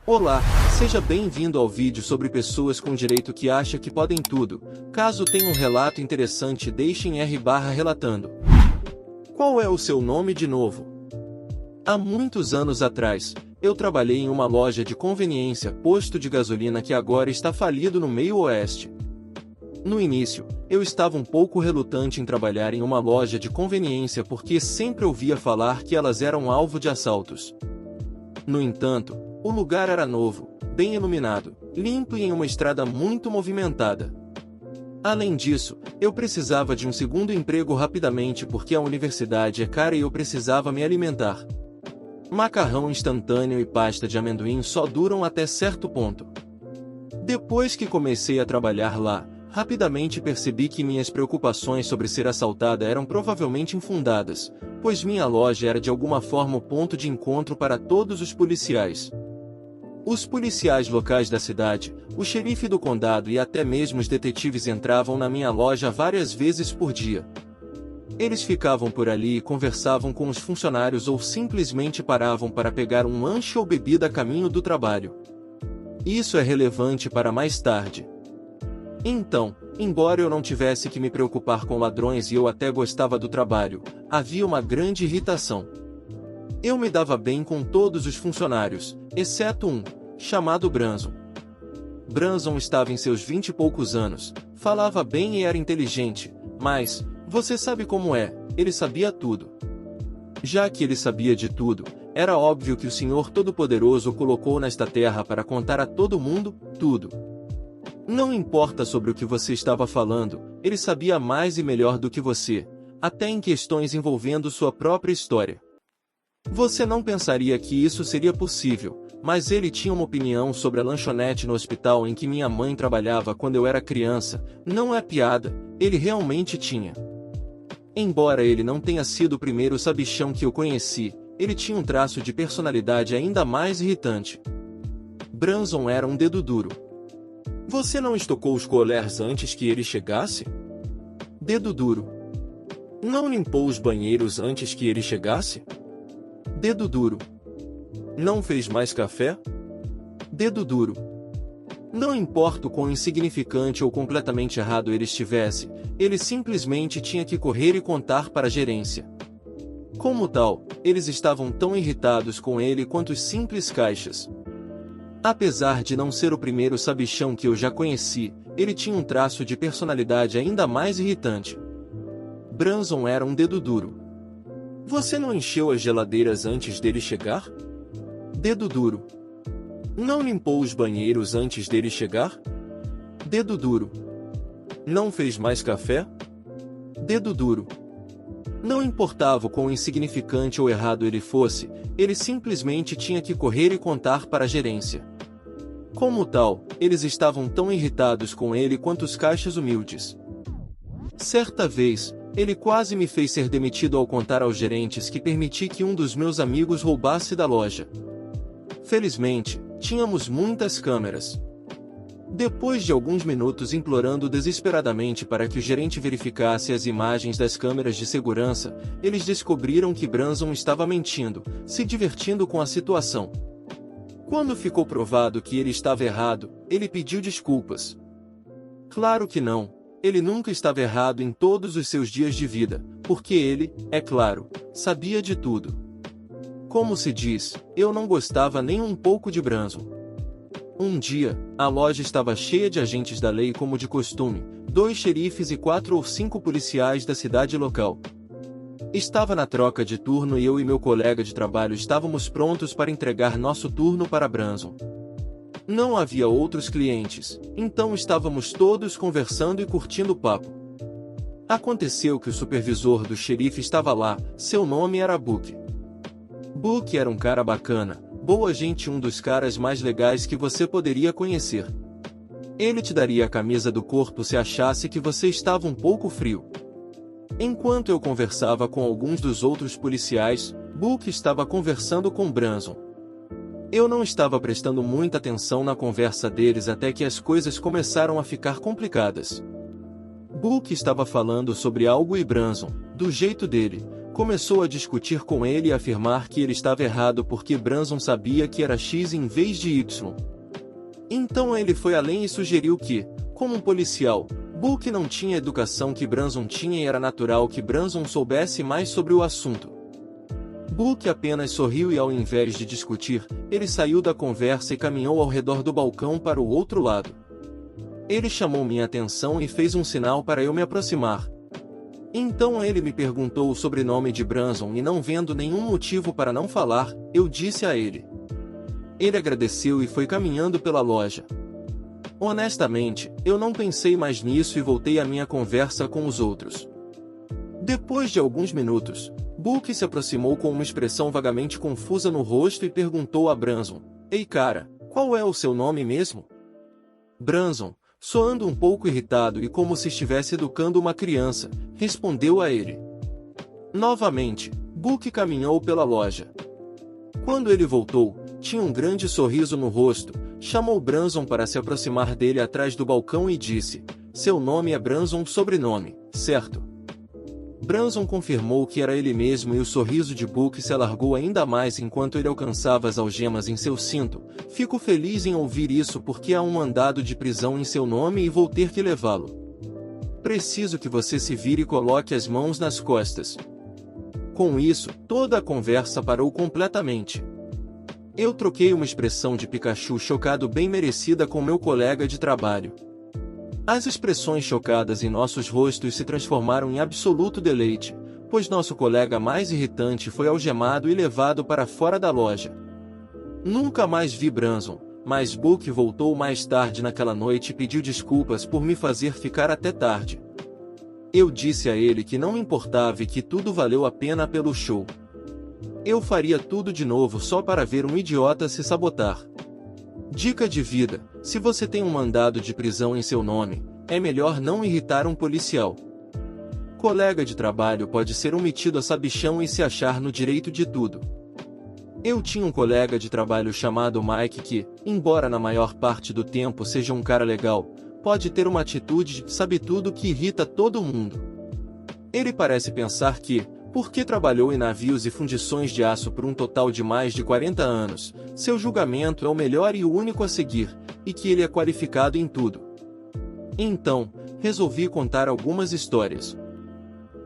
Olá, seja bem-vindo ao vídeo sobre pessoas com direito que acham que podem tudo. Caso tenha um relato interessante, deixe em R/relatando. Qual é o seu nome de novo? Há muitos anos atrás, eu trabalhei em uma loja de conveniência, posto de gasolina que agora está falido no meio oeste. No início, eu estava um pouco relutante em trabalhar em uma loja de conveniência porque sempre ouvia falar que elas eram alvo de assaltos. No entanto, o lugar era novo, bem iluminado, limpo e em uma estrada muito movimentada. Além disso, eu precisava de um segundo emprego rapidamente porque a universidade é cara e eu precisava me alimentar. Macarrão instantâneo e pasta de amendoim só duram até certo ponto. Depois que comecei a trabalhar lá, rapidamente percebi que minhas preocupações sobre ser assaltada eram provavelmente infundadas, pois minha loja era de alguma forma o ponto de encontro para todos os policiais. Os policiais locais da cidade, o xerife do condado e até mesmo os detetives entravam na minha loja várias vezes por dia. Eles ficavam por ali e conversavam com os funcionários ou simplesmente paravam para pegar um lanche ou bebida a caminho do trabalho. Isso é relevante para mais tarde. Então, embora eu não tivesse que me preocupar com ladrões e eu até gostava do trabalho, havia uma grande irritação. Eu me dava bem com todos os funcionários, exceto um, chamado Branson. Branson estava em seus 20 e poucos anos, falava bem e era inteligente, mas, você sabe como é, ele sabia tudo. Já que ele sabia de tudo, era óbvio que o Senhor Todo-Poderoso o colocou nesta terra para contar a todo mundo, tudo. Não importa sobre o que você estava falando, ele sabia mais e melhor do que você, até em questões envolvendo sua própria história. Você não pensaria que isso seria possível, mas ele tinha uma opinião sobre a lanchonete no hospital em que minha mãe trabalhava quando eu era criança. Não é piada, ele realmente tinha. Embora ele não tenha sido o primeiro sabichão que eu conheci, ele tinha um traço de personalidade ainda mais irritante. Branson era um dedo duro. Você não estocou os colãs antes que ele chegasse? Dedo duro. Não limpou os banheiros antes que ele chegasse? Dedo duro. Não fez mais café? Dedo duro. Não importa o quão insignificante ou completamente errado ele estivesse, ele simplesmente tinha que correr e contar para a gerência. Como tal, eles estavam tão irritados com ele quanto os simples caixas. Apesar de não ser o primeiro sabichão que eu já conheci, ele tinha um traço de personalidade ainda mais irritante. Branson era um dedo duro. Você não encheu as geladeiras antes dele chegar? Dedo duro. Não limpou os banheiros antes dele chegar? Dedo duro. Não fez mais café? Dedo duro. Não importava o quão insignificante ou errado ele fosse, ele simplesmente tinha que correr e contar para a gerência. Como tal, eles estavam tão irritados com ele quanto os caixas humildes. Certa vez, ele quase me fez ser demitido ao contar aos gerentes que permiti que um dos meus amigos roubasse da loja. Felizmente, tínhamos muitas câmeras. Depois de alguns minutos implorando desesperadamente para que o gerente verificasse as imagens das câmeras de segurança, eles descobriram que Branson estava mentindo, se divertindo com a situação. Quando ficou provado que ele estava errado, ele pediu desculpas. Claro que não. Ele nunca estava errado em todos os seus dias de vida, porque ele, é claro, sabia de tudo. Como se diz, eu não gostava nem um pouco de Branson. Um dia, a loja estava cheia de agentes da lei como de costume, 2 xerifes e 4 ou 5 policiais da cidade local. Estava na troca de turno e eu e meu colega de trabalho estávamos prontos para entregar nosso turno para Branson. Não havia outros clientes, então estávamos todos conversando e curtindo o papo. Aconteceu que o supervisor do xerife estava lá, seu nome era Book. Book era um cara bacana, boa gente, um dos caras mais legais que você poderia conhecer. Ele te daria a camisa do corpo se achasse que você estava um pouco frio. Enquanto eu conversava com alguns dos outros policiais, Book estava conversando com Branson. Eu não estava prestando muita atenção na conversa deles até que as coisas começaram a ficar complicadas. Book estava falando sobre algo e Branson, do jeito dele, começou a discutir com ele e afirmar que ele estava errado porque Branson sabia que era X em vez de Y. Então ele foi além e sugeriu que, como um policial, Book não tinha a educação que Branson tinha e era natural que Branson soubesse mais sobre o assunto. Book apenas sorriu e ao invés de discutir, ele saiu da conversa e caminhou ao redor do balcão para o outro lado. Ele chamou minha atenção e fez um sinal para eu me aproximar. Então ele me perguntou o sobrenome de Branson e não vendo nenhum motivo para não falar, eu disse a ele. Ele agradeceu e foi caminhando pela loja. Honestamente, eu não pensei mais nisso e voltei à minha conversa com os outros. Depois de alguns minutos, Book se aproximou com uma expressão vagamente confusa no rosto e perguntou a Branson: "Ei cara, qual é o seu nome mesmo?" Branson, soando um pouco irritado e como se estivesse educando uma criança, respondeu a ele. Novamente, Book caminhou pela loja. Quando ele voltou, tinha um grande sorriso no rosto, chamou Branson para se aproximar dele atrás do balcão e disse: "Seu nome é Branson sobrenome, certo?" Branson confirmou que era ele mesmo e o sorriso de Book se alargou ainda mais enquanto ele alcançava as algemas em seu cinto. "Fico feliz em ouvir isso porque há um mandado de prisão em seu nome e vou ter que levá-lo. Preciso que você se vire e coloque as mãos nas costas." Com isso, toda a conversa parou completamente. Eu troquei uma expressão de Pikachu chocado bem merecida com meu colega de trabalho. As expressões chocadas em nossos rostos se transformaram em absoluto deleite, pois nosso colega mais irritante foi algemado e levado para fora da loja. Nunca mais vi Branson, mas Book voltou mais tarde naquela noite e pediu desculpas por me fazer ficar até tarde. Eu disse a ele que não me importava e que tudo valeu a pena pelo show. Eu faria tudo de novo só para ver um idiota se sabotar. Dica de vida: se você tem um mandado de prisão em seu nome, é melhor não irritar um policial. Colega de trabalho pode ser um metido a sabichão e se achar no direito de tudo. Eu tinha um colega de trabalho chamado Mike que, embora na maior parte do tempo seja um cara legal, pode ter uma atitude de sabe-tudo que irrita todo mundo. Ele parece pensar que, porque trabalhou em navios e fundições de aço por um total de mais de 40 anos, seu julgamento é o melhor e o único a seguir, e que ele é qualificado em tudo. Então, resolvi contar algumas histórias.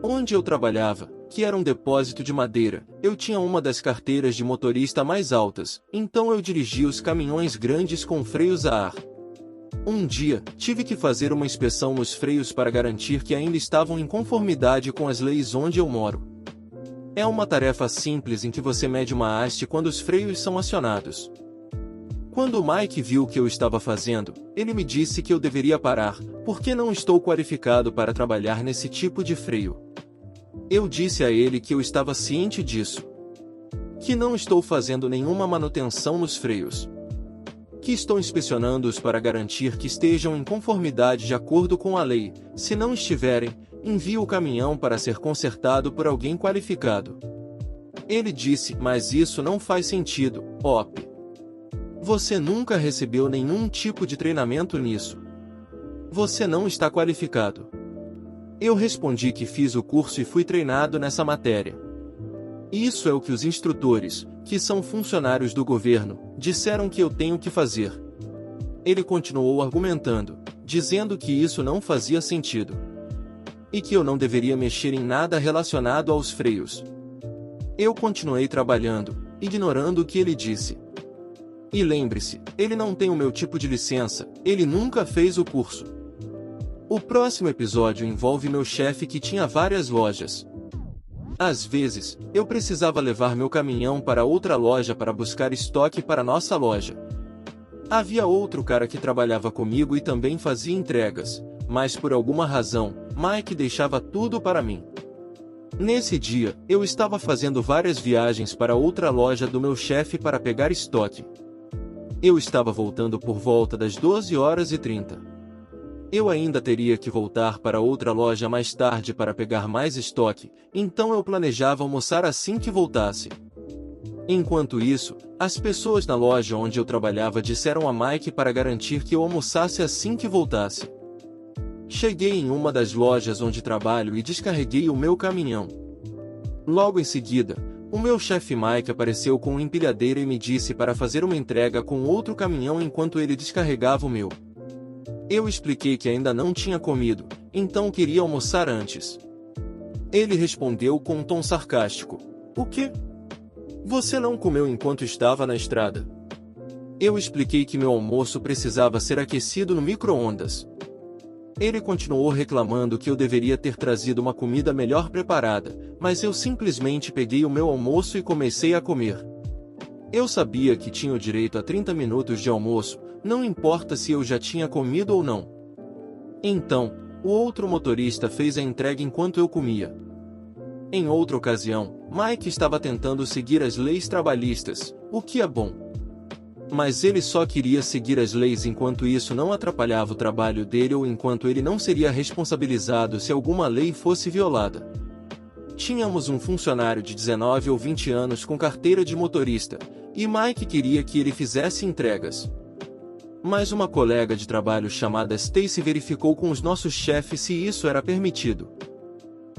Onde eu trabalhava, que era um depósito de madeira, eu tinha uma das carteiras de motorista mais altas, então eu dirigia os caminhões grandes com freios a ar. Um dia, tive que fazer uma inspeção nos freios para garantir que ainda estavam em conformidade com as leis onde eu moro. É uma tarefa simples em que você mede uma haste quando os freios são acionados. Quando o Mike viu o que eu estava fazendo, ele me disse que eu deveria parar, porque não estou qualificado para trabalhar nesse tipo de freio. Eu disse a ele que eu estava ciente disso. Que não estou fazendo nenhuma manutenção nos freios. Que estou inspecionando-os para garantir que estejam em conformidade de acordo com a lei. Se não estiverem, envio o caminhão para ser consertado por alguém qualificado. Ele disse: "Mas isso não faz sentido, Op. Você nunca recebeu nenhum tipo de treinamento nisso. Você não está qualificado." Eu respondi que fiz o curso e fui treinado nessa matéria. Isso é o que os instrutores, que são funcionários do governo, disseram que eu tenho que fazer. Ele continuou argumentando, dizendo que isso não fazia sentido. E que eu não deveria mexer em nada relacionado aos freios. Eu continuei trabalhando, ignorando o que ele disse. E lembre-se, ele não tem o meu tipo de licença, ele nunca fez o curso. O próximo episódio envolve meu chefe que tinha várias lojas. Às vezes, eu precisava levar meu caminhão para outra loja para buscar estoque para nossa loja. Havia outro cara que trabalhava comigo e também fazia entregas, mas por alguma razão, Mike deixava tudo para mim. Nesse dia, eu estava fazendo várias viagens para outra loja do meu chefe para pegar estoque. Eu estava voltando por volta das 12h30. Eu ainda teria que voltar para outra loja mais tarde para pegar mais estoque, então eu planejava almoçar assim que voltasse. Enquanto isso, as pessoas na loja onde eu trabalhava disseram a Mike para garantir que eu almoçasse assim que voltasse. Cheguei em uma das lojas onde trabalho e descarreguei o meu caminhão. Logo em seguida, o meu chefe Mike apareceu com uma empilhadeira e me disse para fazer uma entrega com outro caminhão enquanto ele descarregava o meu. Eu expliquei que ainda não tinha comido, então queria almoçar antes. Ele respondeu com um tom sarcástico: "O quê? Você não comeu enquanto estava na estrada?" Eu expliquei que meu almoço precisava ser aquecido no micro-ondas. Ele continuou reclamando que eu deveria ter trazido uma comida melhor preparada, mas eu simplesmente peguei o meu almoço e comecei a comer. Eu sabia que tinha o direito a 30 minutos de almoço, não importa se eu já tinha comido ou não. Então, o outro motorista fez a entrega enquanto eu comia. Em outra ocasião, Mike estava tentando seguir as leis trabalhistas, o que é bom. Mas ele só queria seguir as leis enquanto isso não atrapalhava o trabalho dele ou enquanto ele não seria responsabilizado se alguma lei fosse violada. Tínhamos um funcionário de 19 ou 20 anos com carteira de motorista, e Mike queria que ele fizesse entregas. Mas uma colega de trabalho chamada Stacy verificou com os nossos chefes se isso era permitido.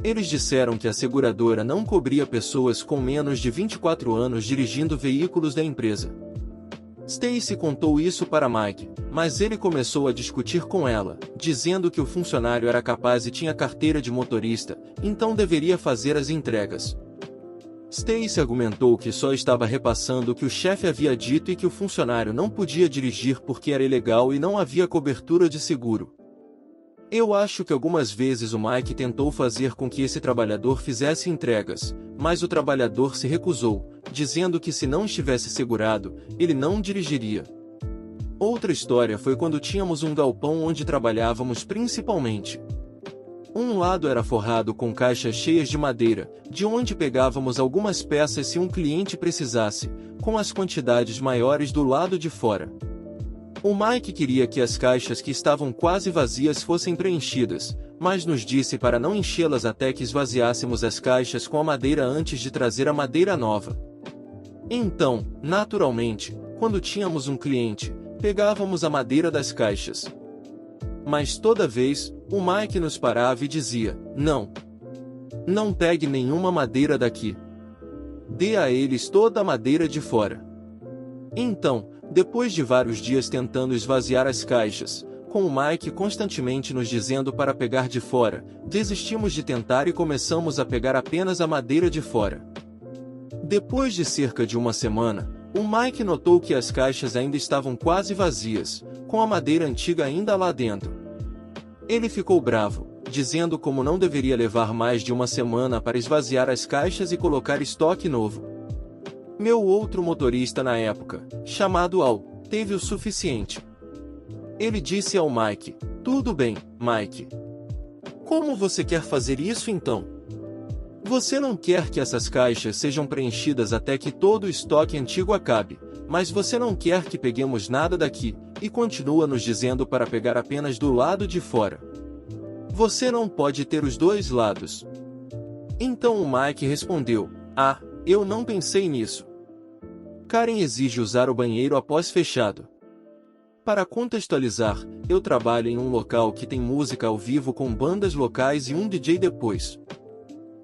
Eles disseram que a seguradora não cobria pessoas com menos de 24 anos dirigindo veículos da empresa. Stacy contou isso para Mike, mas ele começou a discutir com ela, dizendo que o funcionário era capaz e tinha carteira de motorista, então deveria fazer as entregas. Stacy argumentou que só estava repassando o que o chefe havia dito e que o funcionário não podia dirigir porque era ilegal e não havia cobertura de seguro. Eu acho que algumas vezes o Mike tentou fazer com que esse trabalhador fizesse entregas, mas o trabalhador se recusou, dizendo que se não estivesse segurado, ele não dirigiria. Outra história foi quando tínhamos um galpão onde trabalhávamos principalmente. Um lado era forrado com caixas cheias de madeira, de onde pegávamos algumas peças se um cliente precisasse, com as quantidades maiores do lado de fora. O Mike queria que as caixas que estavam quase vazias fossem preenchidas, mas nos disse para não enchê-las até que esvaziássemos as caixas com a madeira antes de trazer a madeira nova. Então, naturalmente, quando tínhamos um cliente, pegávamos a madeira das caixas. Mas toda vez, o Mike nos parava e dizia: Não pegue nenhuma madeira daqui. Dê a eles toda a madeira de fora." Então, depois de vários dias tentando esvaziar as caixas, com o Mike constantemente nos dizendo para pegar de fora, desistimos de tentar e começamos a pegar apenas a madeira de fora. Depois de cerca de uma semana, o Mike notou que as caixas ainda estavam quase vazias, com a madeira antiga ainda lá dentro. Ele ficou bravo, dizendo como não deveria levar mais de uma semana para esvaziar as caixas e colocar estoque novo. Meu outro motorista na época, chamado Al, teve o suficiente. Ele disse ao Mike: "Tudo bem, Mike. Como você quer fazer isso então? Você não quer que essas caixas sejam preenchidas até que todo o estoque antigo acabe, mas você não quer que peguemos nada daqui, e continua nos dizendo para pegar apenas do lado de fora. Você não pode ter os dois lados." Então o Mike respondeu: "Ah, eu não pensei nisso. Karen exige usar o banheiro após fechado." Para contextualizar, eu trabalho em um local que tem música ao vivo com bandas locais e um DJ depois.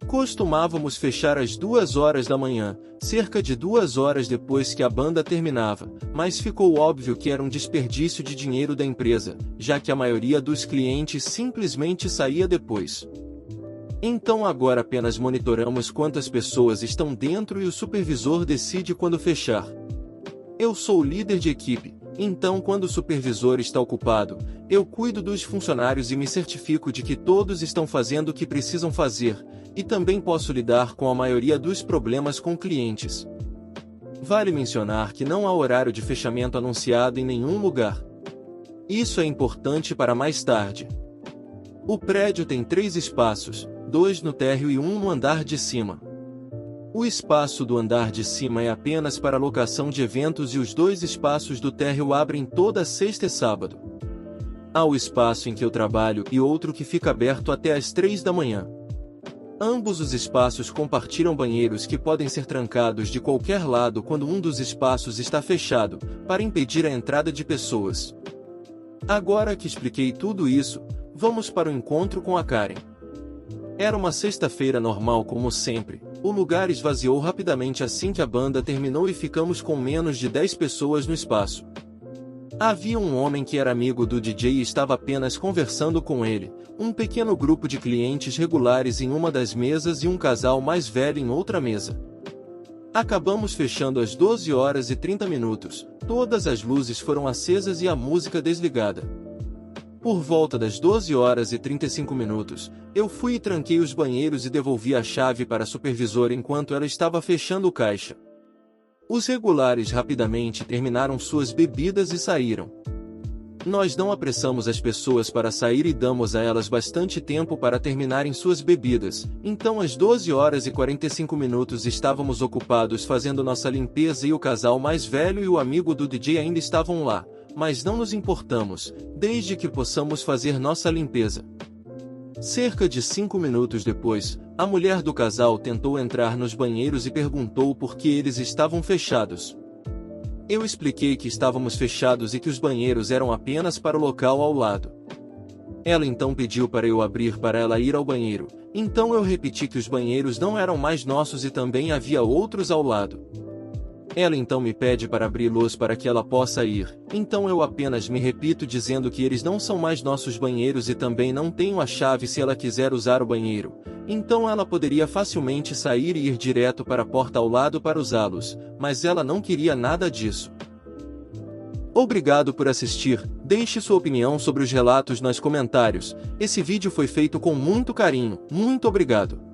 Costumávamos fechar às 2 horas da manhã, cerca de 2 horas depois que a banda terminava, mas ficou óbvio que era um desperdício de dinheiro da empresa, já que a maioria dos clientes simplesmente saía depois. Então agora apenas monitoramos quantas pessoas estão dentro e o supervisor decide quando fechar. Eu sou o líder de equipe, então quando o supervisor está ocupado, eu cuido dos funcionários e me certifico de que todos estão fazendo o que precisam fazer, e também posso lidar com a maioria dos problemas com clientes. Vale mencionar que não há horário de fechamento anunciado em nenhum lugar. Isso é importante para mais tarde. O prédio tem 3 espaços, 2 no térreo e 1 no andar de cima. O espaço do andar de cima é apenas para locação de eventos e os 2 espaços do térreo abrem toda sexta e sábado. Há o espaço em que eu trabalho e outro que fica aberto até às 3 da manhã. Ambos os espaços compartilham banheiros que podem ser trancados de qualquer lado quando um dos espaços está fechado, para impedir a entrada de pessoas. Agora que expliquei tudo isso, vamos para o encontro com a Karen. Era uma sexta-feira normal como sempre, O lugar esvaziou rapidamente assim que a banda terminou e ficamos com menos de 10 pessoas no espaço. Havia um homem que era amigo do DJ e estava apenas conversando com ele, um pequeno grupo de clientes regulares em uma das mesas e um casal mais velho em outra mesa. Acabamos fechando às 12 horas e 30 minutos, todas as luzes foram acesas e a música desligada. Por volta das 12 horas e 35 minutos, eu fui e tranquei os banheiros e devolvi a chave para a supervisora enquanto ela estava fechando o caixa. Os regulares rapidamente terminaram suas bebidas e saíram. Nós não apressamos as pessoas para sair e damos a elas bastante tempo para terminarem suas bebidas, então às 12 horas e 45 minutos estávamos ocupados fazendo nossa limpeza e o casal mais velho e o amigo do DJ ainda estavam lá, mas não nos importamos, desde que possamos fazer nossa limpeza. Cerca de 5 minutos depois, a mulher do casal tentou entrar nos banheiros e perguntou por que eles estavam fechados. Eu expliquei que estávamos fechados e que os banheiros eram apenas para o local ao lado. Ela então pediu para eu abrir para ela ir ao banheiro, então eu repeti que os banheiros não eram mais nossos e também havia outros ao lado. Ela então me pede para abri-los para que ela possa ir, então eu apenas me repito dizendo que eles não são mais nossos banheiros e também não tenho a chave se ela quiser usar o banheiro, então ela poderia facilmente sair e ir direto para a porta ao lado para usá-los, mas ela não queria nada disso. Obrigado por assistir, deixe sua opinião sobre os relatos nos comentários, esse vídeo foi feito com muito carinho, muito obrigado.